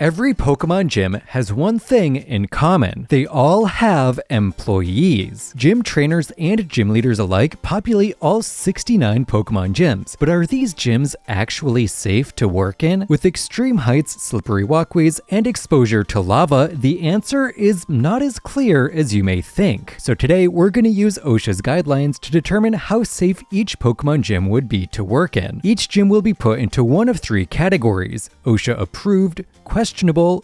Every Pokemon gym has one thing in common. They all have employees. Gym trainers and gym leaders alike populate all 69 Pokemon gyms. But are these gyms actually safe to work in? With extreme heights, slippery walkways, and exposure to lava, the answer is not as clear as you may think. So today, we're going to use OSHA's guidelines to determine how safe each Pokemon gym would be to work in. Each gym will be put into one of three categories: OSHA approved, questionable,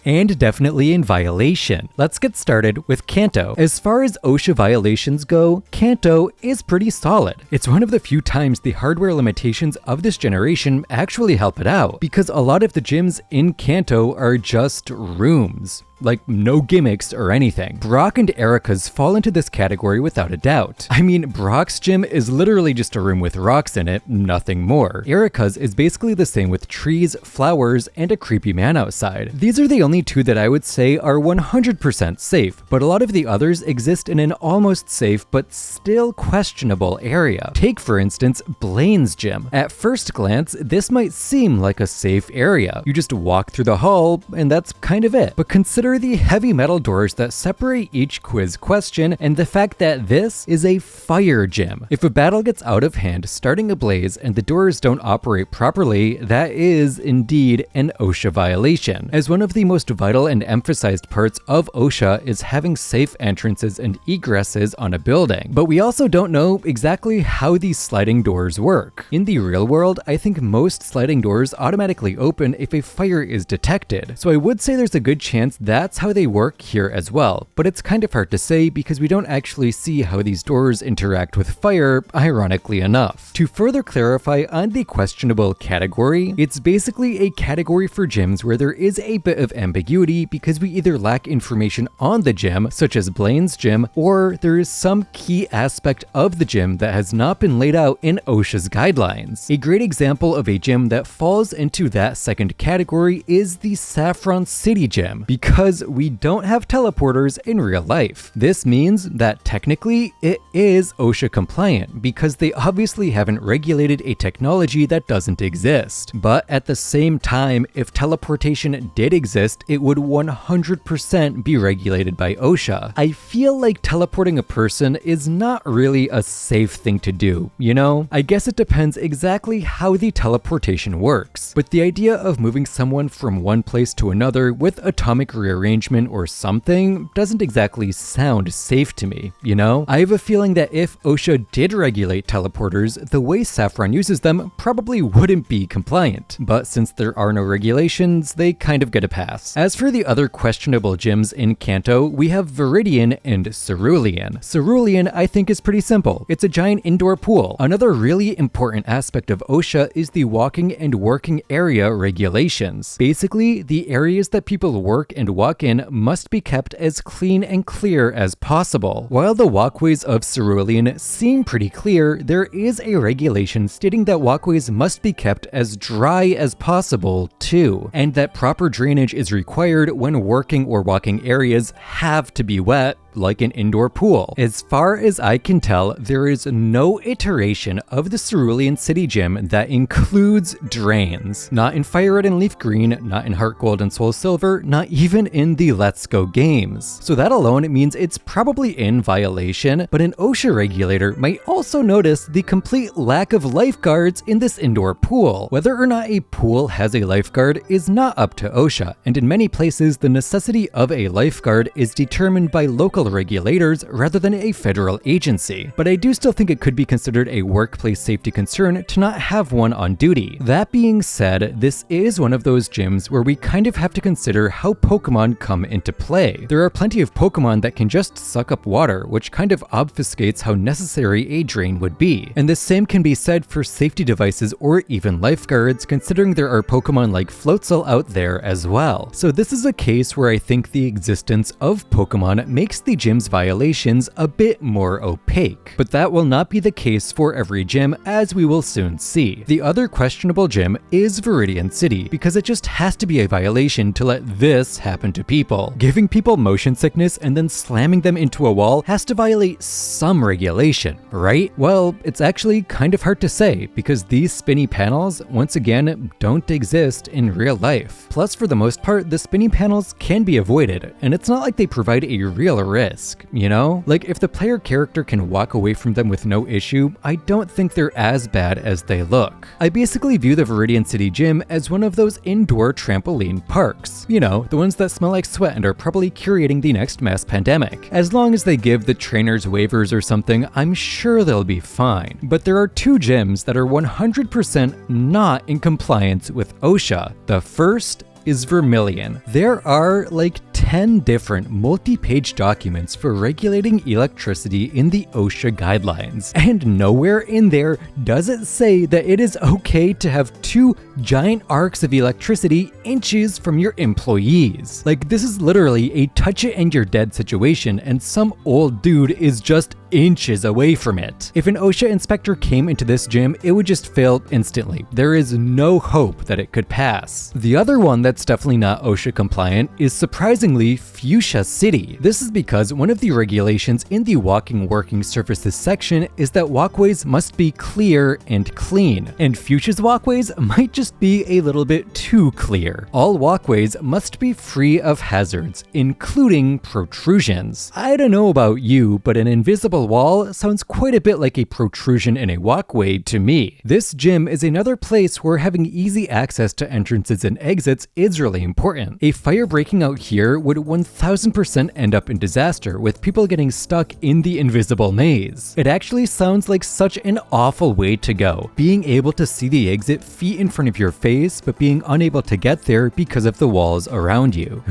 and definitely in violation. Let's get started with Kanto. As far as OSHA violations go, Kanto is pretty solid. It's one of the few times the hardware limitations of this generation actually help it out, because a lot of the gyms in Kanto are just rooms. Like, no gimmicks or anything. Brock and Erica's fall into this category without a doubt. I mean, Brock's gym is literally just a room with rocks in it, nothing more. Erica's is basically the same with trees, flowers, and a creepy man outside. These are the only two that I would say are 100% safe, but a lot of the others exist in an almost safe but still questionable area. Take, for instance, Blaine's gym. At first glance, this might seem like a safe area. You just walk through the hall, and that's kind of it. But consider the heavy metal doors that separate each quiz question and the fact that this is a fire gym. If a battle gets out of hand, starting a blaze, and the doors don't operate properly, that is indeed an OSHA violation, as one of the most vital and emphasized parts of OSHA is having safe entrances and egresses on a building. But we also don't know exactly how these sliding doors work. In the real world, I think most sliding doors automatically open if a fire is detected, so I would say there's a good chance that's how they work here as well, but it's kind of hard to say because we don't actually see how these doors interact with fire, ironically enough. To further clarify on the questionable category, it's basically a category for gyms where there is a bit of ambiguity because we either lack information on the gym, such as Blaine's gym, or there is some key aspect of the gym that has not been laid out in OSHA's guidelines. A great example of a gym that falls into that second category is the Saffron City gym, because we don't have teleporters in real life. This means that technically it is OSHA compliant because they obviously haven't regulated a technology that doesn't exist. But at the same time, if teleportation did exist, it would 100% be regulated by OSHA. I feel like teleporting a person is not really a safe thing to do, you know? I guess it depends exactly how the teleportation works, but the idea of moving someone from one place to another with atomic rearrangement or something doesn't exactly sound safe to me, you know? I have a feeling that if OSHA did regulate teleporters, the way Saffron uses them probably wouldn't be compliant, but since there are no regulations, they kind of get a pass. As for the other questionable gyms in Kanto, we have Viridian and Cerulean. Cerulean, I think, is pretty simple. It's a giant indoor pool. Another really important aspect of OSHA is the walking and working area regulations. Basically, the areas that people work and walk in must be kept as clean and clear as possible. While the walkways of Cerulean seem pretty clear, there is a regulation stating that walkways must be kept as dry as possible too, and that proper drainage is required when working or walking areas have to be wet, like an indoor pool. As far as I can tell, there is no iteration of the Cerulean City Gym that includes drains. Not in Fire Red and Leaf Green, not in Heart Gold and Soul Silver, not even in the Let's Go games. So that alone means it's probably in violation, but an OSHA regulator might also notice the complete lack of lifeguards in this indoor pool. Whether or not a pool has a lifeguard is not up to OSHA, and in many places the necessity of a lifeguard is determined by local regulators rather than a federal agency. But I do still think it could be considered a workplace safety concern to not have one on duty. That being said, this is one of those gyms where we kind of have to consider how Pokemon come into play. There are plenty of Pokemon that can just suck up water, which kind of obfuscates how necessary a drain would be. And the same can be said for safety devices or even lifeguards, considering there are Pokemon like Floatzel out there as well. So this is a case where I think the existence of Pokemon makes the the gym's violations a bit more opaque. But that will not be the case for every gym, as we will soon see. The other questionable gym is Viridian City, because it just has to be a violation to let this happen to people. Giving people motion sickness and then slamming them into a wall has to violate some regulation, right? Well, it's actually kind of hard to say, because these spinny panels, once again, don't exist in real life. Plus, for the most part, the spinny panels can be avoided, and it's not like they provide a real risk, you know? Like, if the player character can walk away from them with no issue, I don't think they're as bad as they look. I basically view the Viridian City gym as one of those indoor trampoline parks. You know, the ones that smell like sweat and are probably curating the next mass pandemic. As long as they give the trainers waivers or something, I'm sure they'll be fine. But there are two gyms that are 100% not in compliance with OSHA. The first is Vermilion. There are like 10 different multi-page documents for regulating electricity in the OSHA guidelines, and nowhere in there does it say that it is okay to have two giant arcs of electricity inches from your employees. Like, this is literally a touch it and you're dead situation, and some old dude is just inches away from it. If an OSHA inspector came into this gym, it would just fail instantly. There is no hope that it could pass. The other one that's definitely not OSHA compliant is surprisingly Fuchsia City. This is because one of the regulations in the walking working surfaces section is that walkways must be clear and clean, and Fuchsia's walkways might just be a little bit too clear. All walkways must be free of hazards, including protrusions. I don't know about you, but an invisible wall sounds quite a bit like a protrusion in a walkway to me. This gym is another place where having easy access to entrances and exits is really important. A fire breaking out here would 1000% end up in disaster, with people getting stuck in the invisible maze. It actually sounds like such an awful way to go, being able to see the exit feet in front of your face, but being unable to get there because of the walls around you.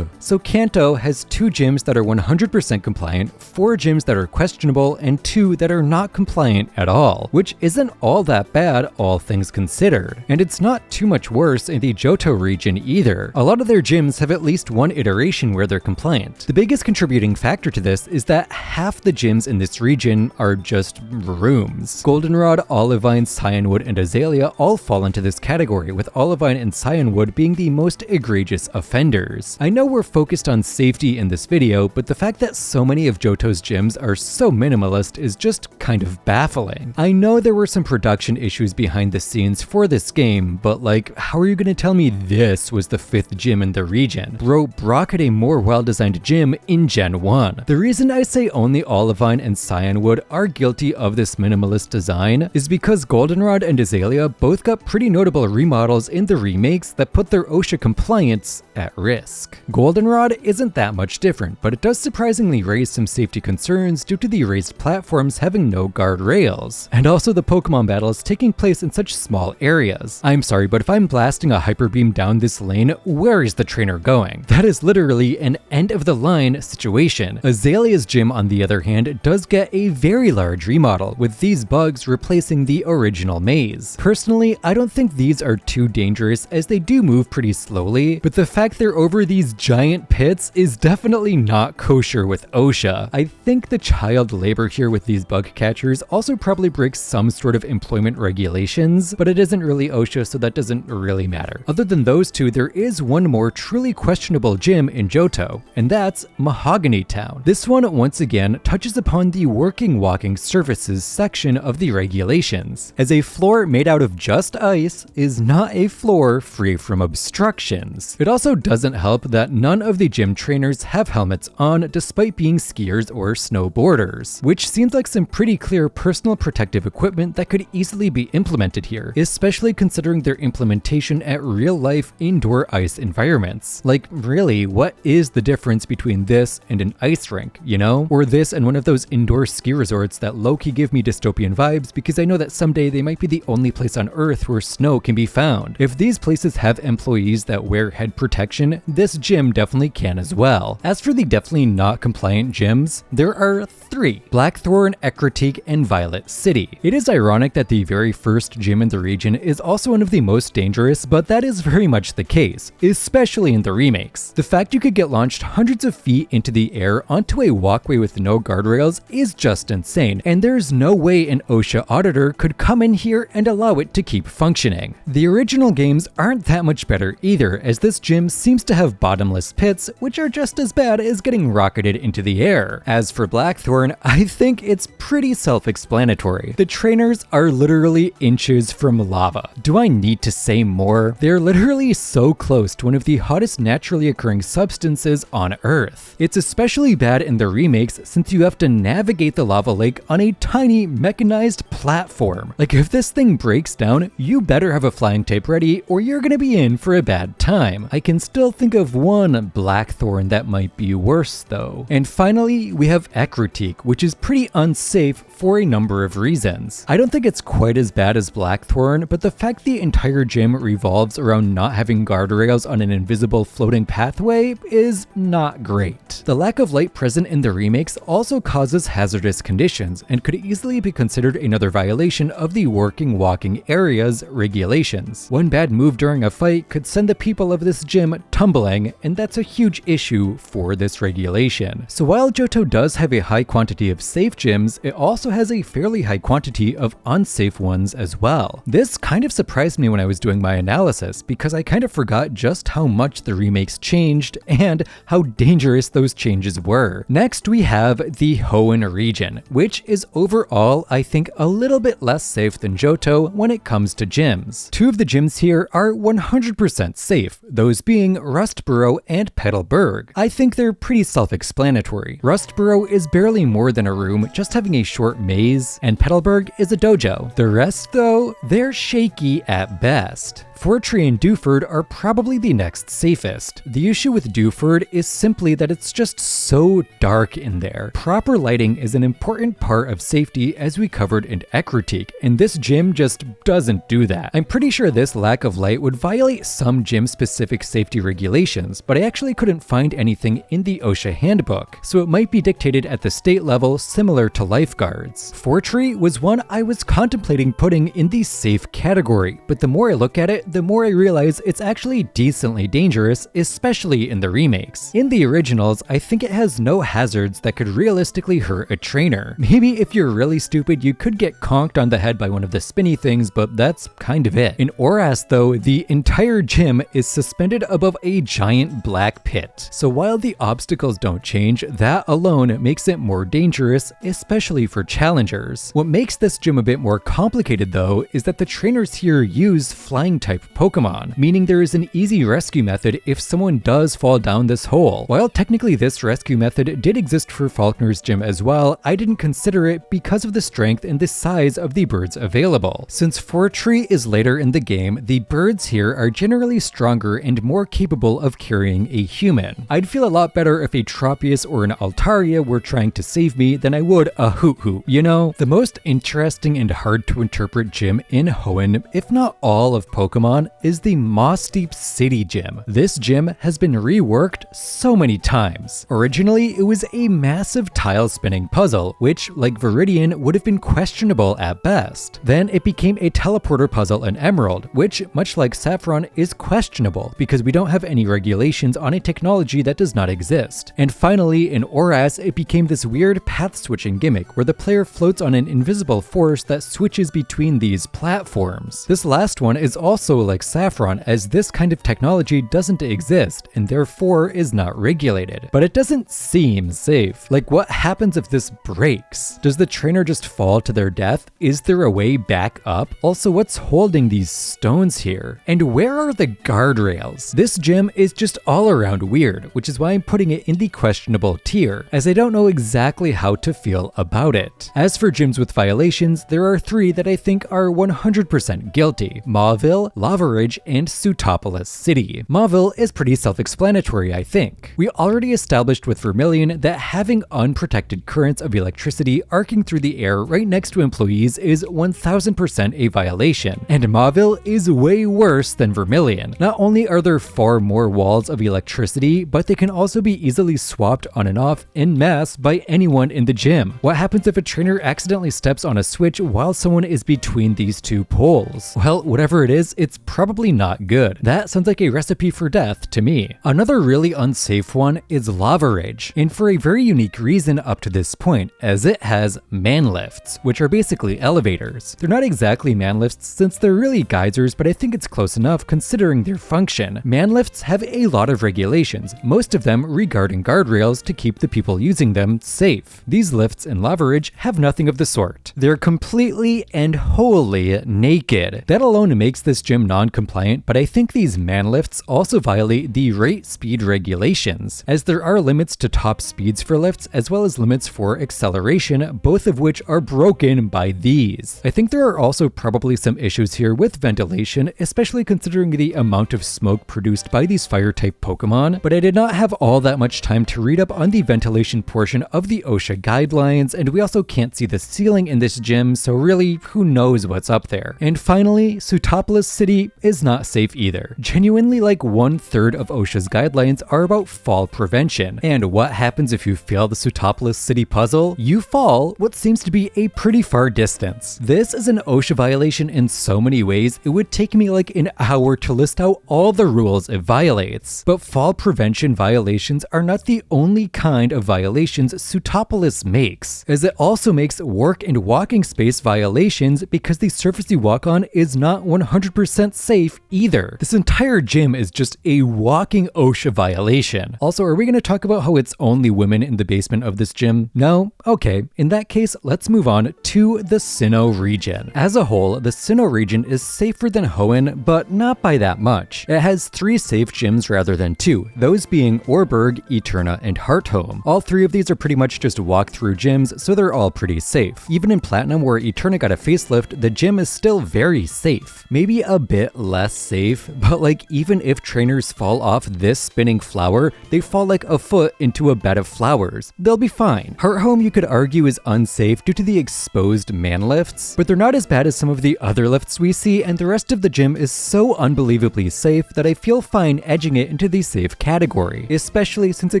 So Kanto has two gyms that are 100% compliant, 4 gyms that are questionable, and 2 that are not compliant at all, which isn't all that bad, all things considered. And it's not too much worse in the Johto region either. A lot of their gyms have at least one iteration where they're compliant. The biggest contributing factor to this is that half the gyms in this region are just rooms. Goldenrod, Olivine, Cyanwood, and Azalea all fall into this category, with Olivine and Cyanwood being the most egregious offenders. I know we're focused on safety in this video, but the fact that so many of Johto's gyms are so minimalist is just kind of baffling. I know there were some production issues behind the scenes for this game, but like, how are you gonna tell me this was the 5th gym in the region? Bro, Brock had a more well-designed gym in Gen 1. The reason I say only Olivine and Cyanwood are guilty of this minimalist design is because Goldenrod and Azalea both got pretty notable remodels in the remakes that put their OSHA compliance at risk. Goldenrod isn't that much different, but it does surprisingly raise some safety concerns due to the raised platforms having no guardrails, and also the Pokemon battles taking place in such small areas. I'm sorry, but if I'm blasting a Hyper Beam down this lane, where is the trainer going? That is literally an end-of-the-line situation. Azalea's gym, on the other hand, does get a very large remodel, with these bugs replacing the original maze. Personally, I don't think these are too dangerous, as they do move pretty slowly, but the fact they're over these giant pits is definitely not kosher with OSHA. I think the child labor here with these bug catchers also probably breaks some sort of employment regulations, but it isn't really OSHA, so that doesn't really matter. Other than those two, there is one more truly questionable gym in Johto, and that's Mahogany Town. This one, once again, touches upon the working walking surfaces section of the regulations, as a floor made out of just ice is not a floor free from obstructions. It also doesn't help that none of the gym trainers have helmets on, despite being skiers or snowboarders, which seems like some pretty clear personal protective equipment that could easily be implemented here, especially considering their implementation at real-life indoor ice environments. Like, really, what is the difference between this and an ice rink, you know? Or this and one of those indoor ski resorts that low-key give me dystopian vibes, because I know that someday they might be the only place on Earth where snow can be found. If these places have employees that wear head protection, this gym definitely can as well. As for the definitely not compliant gyms, there are 3: Blackthorn, Ecruteak, and Violet City. It is ironic that the very first gym in the region is also one of the most dangerous, but that is very much the case, especially in the remakes. The fact you could get launched hundreds of feet into the air onto a walkway with no guardrails is just insane, and there's no way an OSHA auditor could come in here and allow it to keep functioning. The original games aren't that much better either, as this gym seems to have bottomless pits, which are just as bad as getting rocketed into the air. As for Blackthorn, I think it's pretty self-explanatory. The trainers are literally inches from lava. Do I need to say more? They're literally so close to one of the hottest naturally occurring substances on Earth. It's especially bad in the remakes since you have to navigate the lava lake on a tiny mechanized platform. Like, if this thing breaks down, you better have a flying tape ready or you're gonna be in for a bad time. I can still think of one Blackthorn that might be worse though. And finally, we have Ekritique, which is pretty unsafe for a number of reasons. I don't think it's quite as bad as Blackthorn, but the fact the entire gym revolves around not having guardrails on an invisible floating pathway is not great. The lack of light present in the remakes also causes hazardous conditions and could easily be considered another violation of the working walking areas regulations. One bad move during a fight could send the people of this gym tumbling, and that's a huge issue for this regulation. So while Johto does have a high quantity of safe gyms, it also has a fairly high quantity of unsafe ones as well. This kind of surprised me when I was doing my analysis, because I kind of forgot just how much the remakes changed and how dangerous those changes were. Next, we have the Hoenn region, which is overall, I think, a little bit less safe than Johto when it comes to gyms. Two of the gyms here are 100% safe, those being Rustboro and Petalburg. I think they're pretty self-explanatory. Rustboro is barely more than a room, just having a short maze, and Petalburg is a dojo. The rest, though, they're shaky at best. Fortree and Dewford are probably the next safest. The issue with Dewford is simply that it's just so dark in there. Proper lighting is an important part of safety, as we covered in Ekritique, and this gym just doesn't do that. I'm pretty sure this lack of light would violate some gym-specific safety regulations, but I actually couldn't find anything in the OSHA handbook, so it might be dictated at the state level, similar to lifeguards. Fortree was one I was contemplating putting in the safe category, but the more I look at it, the more I realize it's actually decently dangerous, especially in the remakes. In the originals, I think it has no hazards that could realistically hurt a trainer. Maybe if you're really stupid, you could get conked on the head by one of the spinny things, but that's kind of it. In Oras though, the entire gym is suspended above a giant black pit. So while the obstacles don't change, that alone makes it more dangerous, especially for challengers. What makes this gym a bit more complicated though, is that the trainers here use flying type Pokemon, meaning there is an easy rescue method if someone does fall down this hole. While technically this rescue method did exist for Faulkner's gym as well, I didn't consider it because of the strength and the size of the birds available. Since Fortree is later in the game, the birds here are generally stronger and more capable of carrying a human. I'd feel a lot better if a Tropius or an Altaria were trying to save me than I would a Hoot-Hoot, you know? The most interesting and hard to interpret gym in Hoenn, if not all of Pokemon, is the Moss Deep City gym. This gym has been reworked so many times. Originally, it was a massive tile spinning puzzle, which, like Viridian, would have been questionable at best. Then it became a teleporter puzzle in Emerald, which, much like Saffron, is questionable because we don't have any regulations on a technology that does not exist. And finally, in Oras, it became this weird path switching gimmick where the player floats on an invisible force that switches between these platforms. This last one is also like Saffron, as this kind of technology doesn't exist and therefore is not regulated. But it doesn't seem safe. Like, what happens if this breaks? Does the trainer just fall to their death? Is there a way back up? Also, what's holding these stones here? And where are the guardrails? This gym is just all around weird, which is why I'm putting it in the questionable tier, as I don't know exactly how to feel about it. As for gyms with violations, there are three that I think are 100% guilty: Mauville, Lava Ridge, and Sutopolis City. Mauville is pretty self-explanatory, I think. We already established with Vermilion that having unprotected currents of electricity arcing through the air right next to employees is 1000% a violation, and Mauville is way worse than Vermilion. Not only are there far more walls of electricity, but they can also be easily swapped on and off en masse by anyone in the gym. What happens if a trainer accidentally steps on a switch while someone is between these two poles? Well, whatever it is, it's it's probably not good. That sounds like a recipe for death to me. Another really unsafe one is Lava Ridge, and for a very unique reason up to this point, as it has man lifts, which are basically elevators. They're not exactly man lifts since they're really geysers, but I think it's close enough considering their function. Man lifts have a lot of regulations, most of them regarding guardrails to keep the people using them safe. These lifts in Lava Ridge have nothing of the sort. They're completely and wholly naked. That alone makes this gym non-compliant, but I think these man lifts also violate the rate speed regulations, as there are limits to top speeds for lifts as well as limits for acceleration, both of which are broken by these. I think there are also probably some issues here with ventilation, especially considering the amount of smoke produced by these fire-type Pokemon, but I did not have all that much time to read up on the ventilation portion of the OSHA guidelines, and we also can't see the ceiling in this gym, so really, who knows what's up there. And finally, Sootopolis City is not safe either. Genuinely, like 1/3 of OSHA's guidelines are about fall prevention. And what happens if you fail the Sootopolis City puzzle? You fall what seems to be a pretty far distance. This is an OSHA violation in so many ways, it would take me like an hour to list out all the rules it violates. But fall prevention violations are not the only kind of violations Sootopolis makes, as it also makes work and walking space violations because the surface you walk on is not 100% safe either. This entire gym is just a walking OSHA violation. Also, are we going to talk about how it's only women in the basement of this gym? No? Okay, in that case, let's move on to the Sinnoh region. As a whole, the Sinnoh region is safer than Hoenn, but not by that much. It has 3 safe gyms rather than 2, those being Orberg, Eterna, and Hearthome. All 3 of these are pretty much just walk-through gyms, so they're all pretty safe. Even in Platinum, where Eterna got a facelift, the gym is still very safe. Maybe a bit less safe, but like even if trainers fall off this spinning flower, they fall like a foot into a bed of flowers. They'll be fine. Hearthome, you could argue, is unsafe due to the exposed man lifts, but they're not as bad as some of the other lifts we see, and the rest of the gym is so unbelievably safe that I feel fine edging it into the safe category, especially since it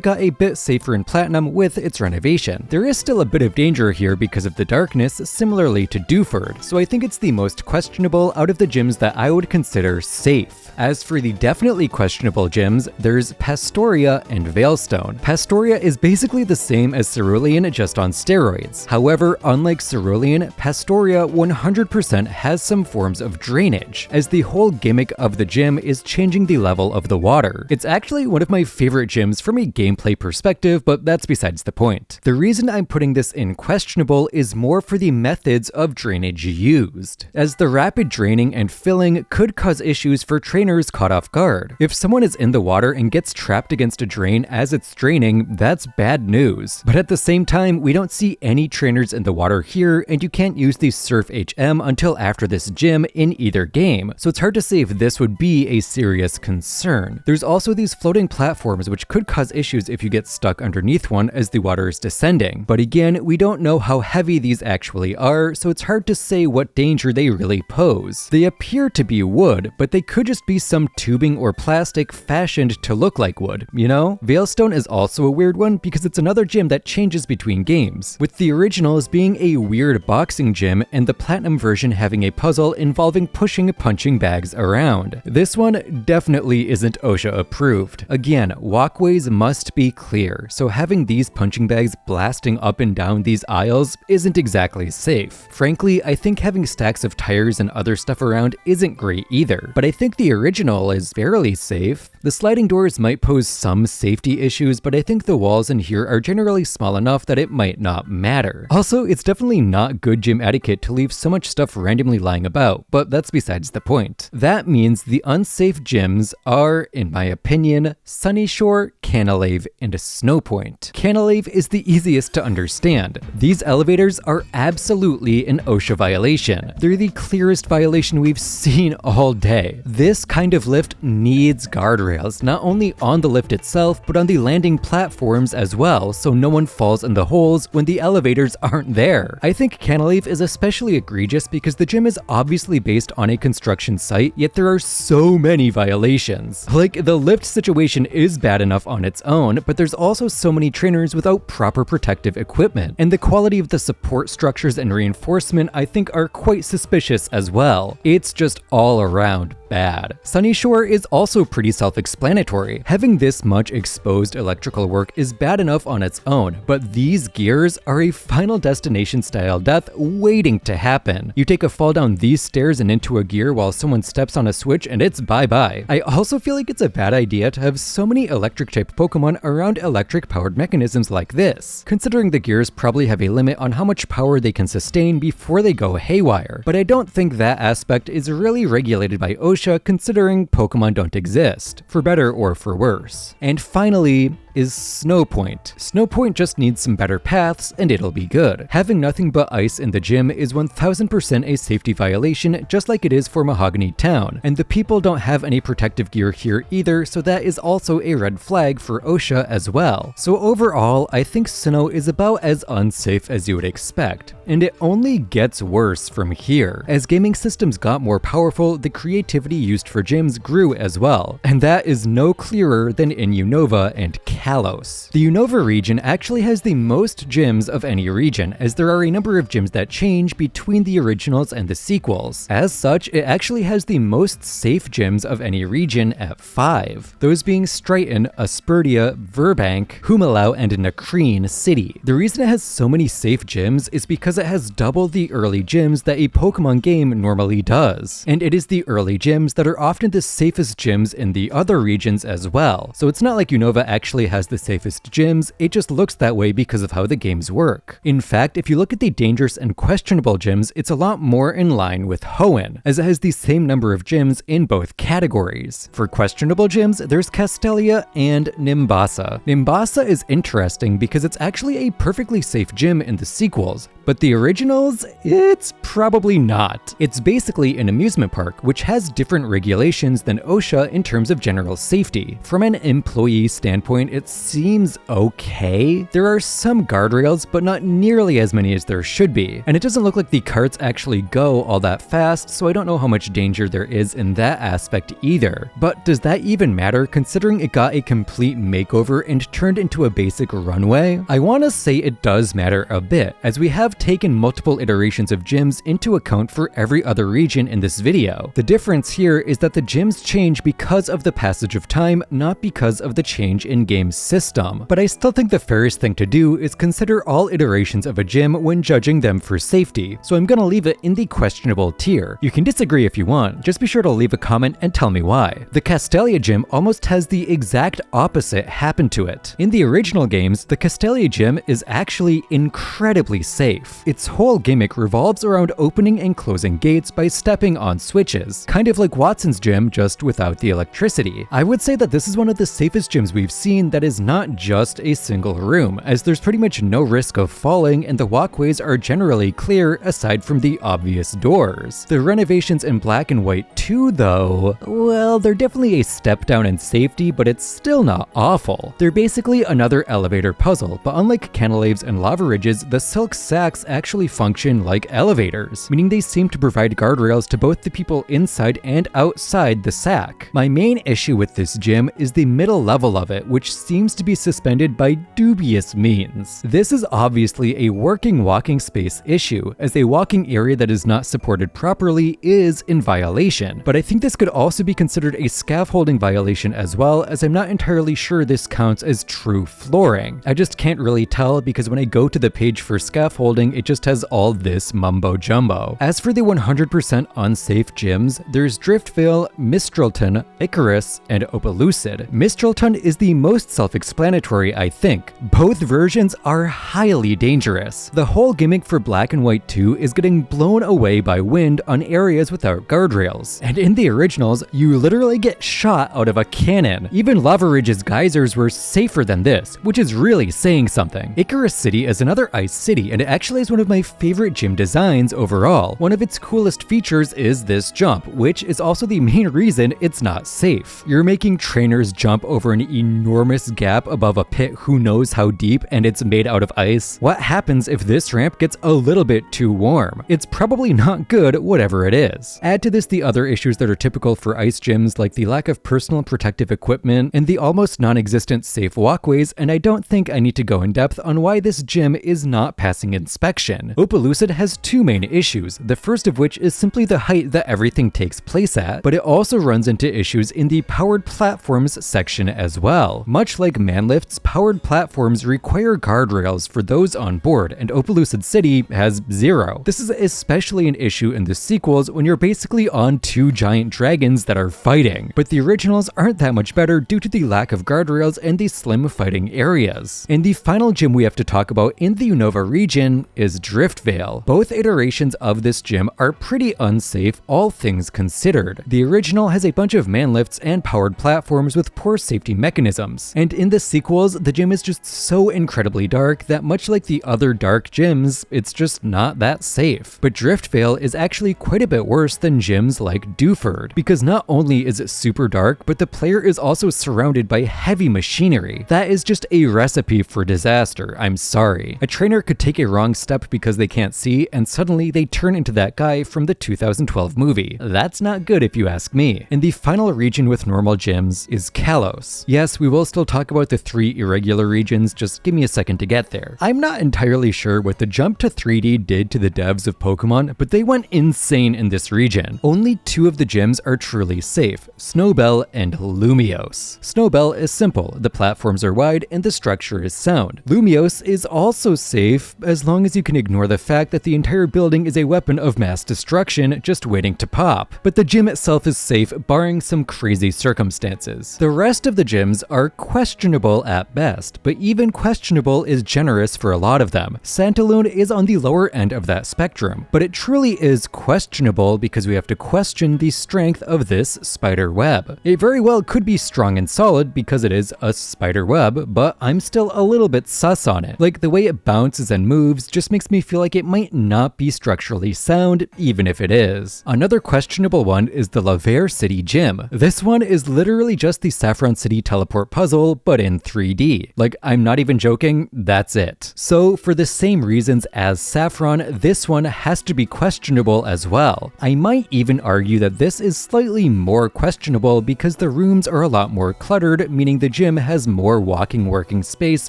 got a bit safer in Platinum with its renovation. There is still a bit of danger here because of the darkness, similarly to Dewford, so I think it's the most questionable out of the gyms that I would consider safe. As for the definitely questionable gyms, there's Pastoria and Veilstone. Pastoria is basically the same as Cerulean, just on steroids. However, unlike Cerulean, Pastoria 100% has some forms of drainage, as the whole gimmick of the gym is changing the level of the water. It's actually one of my favorite gyms from a gameplay perspective, but that's besides the point. The reason I'm putting this in questionable is more for the methods of drainage used, as the rapid draining and filling could cause issues for trainers caught off guard. If someone is in the water and gets trapped against a drain as it's draining, that's bad news. But at the same time, we don't see any trainers in the water here, and you can't use the Surf HM until after this gym in either game, so it's hard to say if this would be a serious concern. There's also these floating platforms which could cause issues if you get stuck underneath one as the water is descending, but again, we don't know how heavy these actually are, so it's hard to say what danger they really pose. They appear to be wood, but they could just be some tubing or plastic fashioned to look like wood, you know? Veilstone is also a weird one because it's another gym that changes between games, with the original as being a weird boxing gym and the Platinum version having a puzzle involving pushing punching bags around. This one definitely isn't OSHA approved. Again, walkways must be clear, so having these punching bags blasting up and down these aisles isn't exactly safe. Frankly, I think having stacks of tires and other stuff around isn't great either, but I think the original is fairly safe. The sliding doors might pose some safety issues, but I think the walls in here are generally small enough that it might not matter. Also, it's definitely not good gym etiquette to leave so much stuff randomly lying about, but that's besides the point. That means the unsafe gyms are, in my opinion, Sunyshore, Canalave, and Snowpoint. Canalave is the easiest to understand. These elevators are absolutely an OSHA violation. They're the clearest violation we've seen all day. This kind of lift needs guardrails, not only on the lift itself, but on the landing platforms as well, so no one falls in the holes when the elevators aren't there. I think Canalave is especially egregious because the gym is obviously based on a construction site, yet there are so many violations. Like, the lift situation is bad enough on its own, but there's also so many trainers without proper protective equipment, and the quality of the support structures and reinforcement I think are quite suspicious as well. It's just all around bad. Sunny Shore is also pretty self-explanatory. Having this much exposed electrical work is bad enough on its own, but these gears are a Final Destination style death waiting to happen. You take a fall down these stairs and into a gear while someone steps on a switch and it's bye-bye. I also feel like it's a bad idea to have so many electric-type Pokemon around electric-powered mechanisms like this, considering the gears probably have a limit on how much power they can sustain before they go haywire. But I don't think that aspect is really regulated by OSHA, considering Pokemon don't exist, for better or for worse. And finally, is Snowpoint. Snowpoint just needs some better paths and it'll be good. Having nothing but ice in the gym is 1000% a safety violation, just like it is for Mahogany Town, and the people don't have any protective gear here either, so that is also a red flag for OSHA as well. So overall, I think Sinnoh is about as unsafe as you would expect, and it only gets worse from here. As gaming systems got more powerful, the creativity used for gyms grew as well, and that is no clearer than in Unova and Kalos. The Unova region actually has the most gyms of any region, as there are a number of gyms that change between the originals and the sequels. As such, it actually has the most safe gyms of any region at 5, those being Striaton, Aspertia, Verbank, Humalau, and Nakreen City. The reason it has so many safe gyms is because it has double the early gyms that a Pokemon game normally does, and it is the early gyms that are often the safest gyms in the other regions as well. So it's not like Unova actually has the safest gyms, it just looks that way because of how the games work. In fact, if you look at the dangerous and questionable gyms, it's a lot more in line with Hoenn, as it has the same number of gyms in both categories. For questionable gyms, there's Castelia and Nimbasa. Nimbasa is interesting because it's actually a perfectly safe gym in the sequels, but the originals, it's probably not. It's basically an amusement park, which has different regulations than OSHA in terms of general safety. From an employee standpoint, it seems okay. There are some guardrails, but not nearly as many as there should be. And it doesn't look like the carts actually go all that fast, so I don't know how much danger there is in that aspect either. But does that even matter, considering it got a complete makeover and turned into a basic runway? I want to say it does matter a bit, as we have taken multiple iterations of gyms into account for every other region in this video. The difference here is that the gyms change because of the passage of time, not because of the change in game system. But I still think the fairest thing to do is consider all iterations of a gym when judging them for safety, so I'm gonna leave it in the questionable tier. You can disagree if you want, just be sure to leave a comment and tell me why. The Castelia gym almost has the exact opposite happen to it. In the original games, the Castelia gym is actually incredibly safe. Its whole gimmick revolves around opening and closing gates by stepping on switches, kind of like Watson's gym, just without the electricity. I would say that this is one of the safest gyms we've seen that is not just a single room, as there's pretty much no risk of falling and the walkways are generally clear aside from the obvious doors. The renovations in Black and White 2 though, well, they're definitely a step down in safety, but it's still not awful. They're basically another elevator puzzle, but unlike Canalaves and Lava Ridges, the Silk Sacks actually function like elevators, meaning they seem to provide guardrails to both the people inside and outside the sack. My main issue with this gym is the middle level of it, which seems to be suspended by dubious means. This is obviously a working walking space issue, as a walking area that is not supported properly is in violation, but I think this could also be considered a scaffolding violation as well, as I'm not entirely sure this counts as true flooring. I just can't really tell because when I go to the page for scaffolding, it just has all this mumbo jumbo. As for the 100% unsafe gyms, there's Driftvale, Mistralton, Icarus, and Opalucid. Mistralton is the most self-explanatory, I think. Both versions are highly dangerous. The whole gimmick for Black and White 2 is getting blown away by wind on areas without guardrails. And in the originals, you literally get shot out of a cannon. Even Lava Ridge's geysers were safer than this, which is really saying something. Icarus City is another ice city, and it actually is one of my favorite gym designs overall. One of its coolest features is this jump, which is also the main reason it's not safe. You're making trainers jump over an enormous gap above a pit who knows how deep, and it's made out of ice. What happens if this ramp gets a little bit too warm? It's probably not good, whatever it is. Add to this the other issues that are typical for ice gyms, like the lack of personal protective equipment and the almost non-existent safe walkways, and I don't think I need to go in depth on why this gym is not passing its inspection. Opelucid has two main issues, the first of which is simply the height that everything takes place at, but it also runs into issues in the powered platforms section as well. Much like manlifts, powered platforms require guardrails for those on board, and Opelucid City has zero. This is especially an issue in the sequels when you're basically on two giant dragons that are fighting, but the originals aren't that much better due to the lack of guardrails and the slim fighting areas. And the final gym we have to talk about in the Unova region is Driftvale. Both iterations of this gym are pretty unsafe, all things considered. The original has a bunch of manlifts and powered platforms with poor safety mechanisms, and in the sequels, the gym is just so incredibly dark that much like the other dark gyms, it's just not that safe. But Driftvale is actually quite a bit worse than gyms like Dewford, because not only is it super dark, but the player is also surrounded by heavy machinery. That is just a recipe for disaster, I'm sorry. A trainer could take a wrong step because they can't see, and suddenly they turn into that guy from the 2012 movie. That's not good if you ask me. And the final region with normal gyms is Kalos. Yes, we will still talk about the 3 irregular regions, just give me a second to get there. I'm not entirely sure what the jump to 3D did to the devs of Pokemon, but they went insane in this region. Only 2 of the gyms are truly safe, Snowbell and Lumiose. Snowbell is simple, the platforms are wide and the structure is sound. Lumiose is also safe, as long as you can ignore the fact that the entire building is a weapon of mass destruction just waiting to pop. But the gym itself is safe, barring some crazy circumstances. The rest of the gyms are questionable at best, but even questionable is generous for a lot of them. Santaloon is on the lower end of that spectrum, but it truly is questionable because we have to question the strength of this spider web. It very well could be strong and solid because it is a spider web, but I'm still a little bit sus on it. Like, the way it bounces and moves just makes me feel like it might not be structurally sound, even if it is. Another questionable one is the Laver City Gym. This one is literally just the Saffron City teleport puzzle, but in 3D. Like, I'm not even joking, that's it. So for the same reasons as Saffron, this one has to be questionable as well. I might even argue that this is slightly more questionable because the rooms are a lot more cluttered, meaning the gym has more walking working space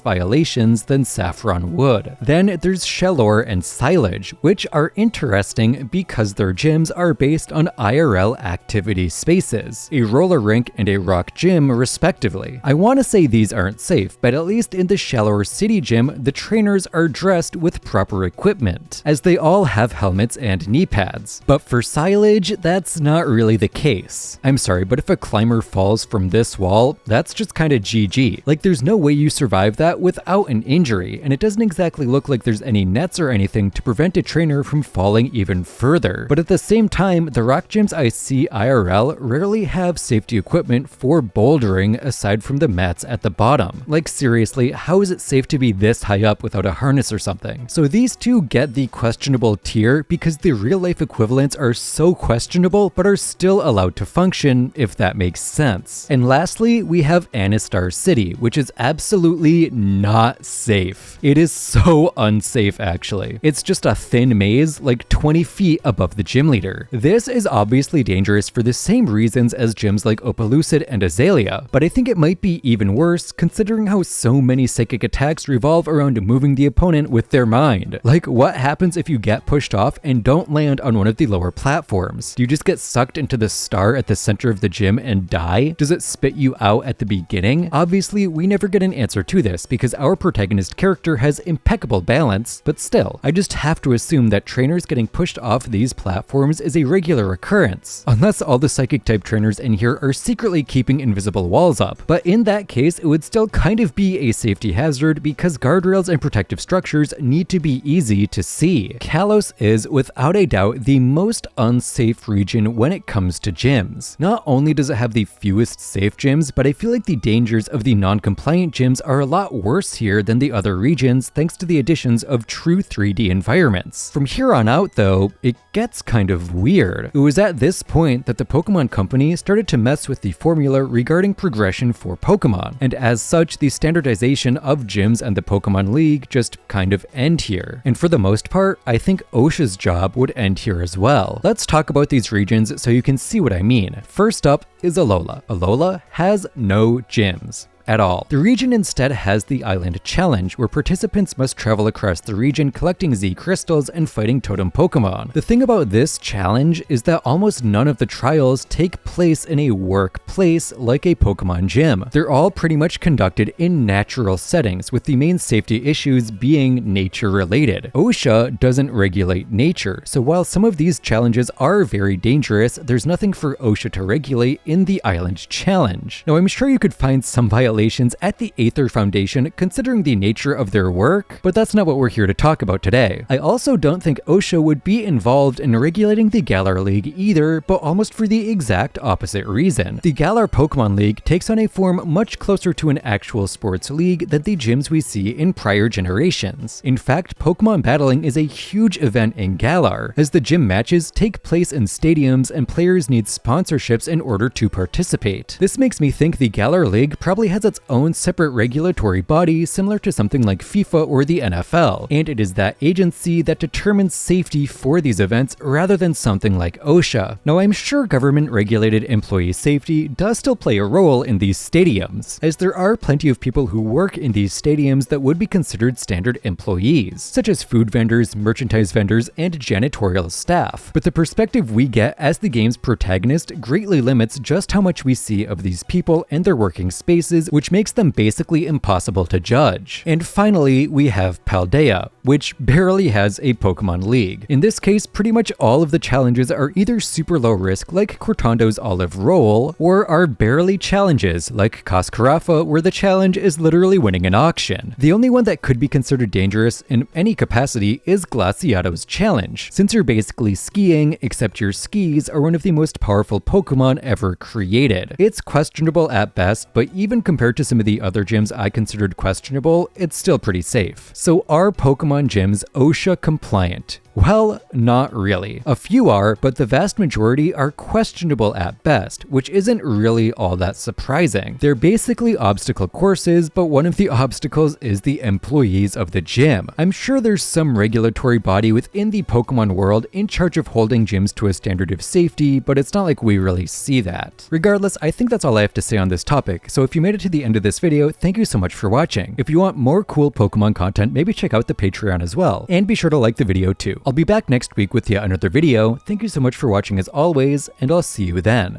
violations than Saffron would. Then there's Shellor and Silage, which are interesting because their gyms are based on IRL activity spaces, a roller rink and a rock gym respectively. I want to say these aren't safe, but at least in the Shellor City Gym, the trainers are dressed with proper equipment, as they all have helmets and knee pads. But for Silage, that's not really the case. I'm sorry, but if a climber falls from this wall, that's just kinda GG. Like, there's no way you survive that without an injury, and it doesn't exactly look like there's any nets or anything to prevent a trainer from falling even further. But at the same time, the rock gyms I see IRL rarely have safety equipment for bouldering aside from the mats at the bottom. Like, seriously, how is it safe to be this high up without a harness or something? So these two get the questionable tier because the real life equivalents are so questionable but are still allowed to function, if that makes sense. And lastly, we have Anistar City, which is absolutely not safe. It is so unsafe actually. It's just a thin maze like 20 feet above the gym leader. This is obviously dangerous for the same reasons as gyms like Opelucid and Azalea, but I think it might be even worse considering how so many psychic attacks revolve around moving the opponent with their mind. Like, what happens if you get pushed off and don't land on one of the lower platforms? Do you just get sucked into the star at the center of the gym and die? Does it spit you out at the beginning? Obviously, we never get an answer to this because our protagonist character has impeccable balance, but still, I just have to assume that trainers getting pushed off these platforms is a regular occurrence, unless all the psychic type trainers in here are secretly keeping invisible walls up. But in that case, it would still kind of be a safety hazard because guardrails and protective structures need to be easy to see. Kalos is, without a doubt, the most unsafe region when it comes to gyms. Not only does it have the fewest safe gyms, but I feel like the dangers of the non-compliant gyms are a lot worse here than the other regions thanks to the additions of true 3D environments. From here on out though, it gets kind of weird. It was at this point that the Pokemon Company started to mess with the formula regarding progression for Pokemon, and as such, the standardization of gyms and the Pokemon League just kind of end here. And for the most part, I think OSHA's job would end here as well. Let's talk about these regions so you can see what I mean. First up is Alola. Alola has no gyms. at all. The region instead has the Island Challenge, where participants must travel across the region collecting Z crystals and fighting totem Pokemon. The thing about this challenge is that almost none of the trials take place in a workplace like a Pokemon gym. They're all pretty much conducted in natural settings, with the main safety issues being nature related. OSHA doesn't regulate nature, so while some of these challenges are very dangerous, there's nothing for OSHA to regulate in the Island Challenge. Now, I'm sure you could find some violations at the Aether Foundation considering the nature of their work, but that's not what we're here to talk about today. I also don't think OSHA would be involved in regulating the Galar League either, but almost for the exact opposite reason. The Galar Pokemon League takes on a form much closer to an actual sports league than the gyms we see in prior generations. In fact, Pokemon battling is a huge event in Galar, as the gym matches take place in stadiums and players need sponsorships in order to participate. This makes me think the Galar League probably has its own separate regulatory body similar to something like FIFA or the NFL, and it is that agency that determines safety for these events rather than something like OSHA. Now, I'm sure government-regulated employee safety does still play a role in these stadiums, as there are plenty of people who work in these stadiums that would be considered standard employees, such as food vendors, merchandise vendors, and janitorial staff. But the perspective we get as the game's protagonist greatly limits just how much we see of these people and their working spaces, which makes them basically impossible to judge. And finally, we have Paldea, which barely has a Pokemon League. In this case, pretty much all of the challenges are either super low risk like Cortando's Olive Roll, or are barely challenges like Coscarafa, where the challenge is literally winning an auction. The only one that could be considered dangerous in any capacity is Glaciado's challenge, since you're basically skiing, except your skis are one of the most powerful Pokemon ever created. It's questionable at best, but even compared to some of the other gyms I considered questionable, it's still pretty safe. So are Pokemon gyms OSHA compliant? Well, not really. A few are, but the vast majority are questionable at best, which isn't really all that surprising. They're basically obstacle courses, but one of the obstacles is the employees of the gym. I'm sure there's some regulatory body within the Pokemon world in charge of holding gyms to a standard of safety, but it's not like we really see that. Regardless, I think that's all I have to say on this topic, so if you made it to the end of this video, thank you so much for watching. If you want more cool Pokemon content, maybe check out the Patreon as well, and be sure to like the video too. I'll be back next week with yet another video. Thank you so much for watching as always, and I'll see you then.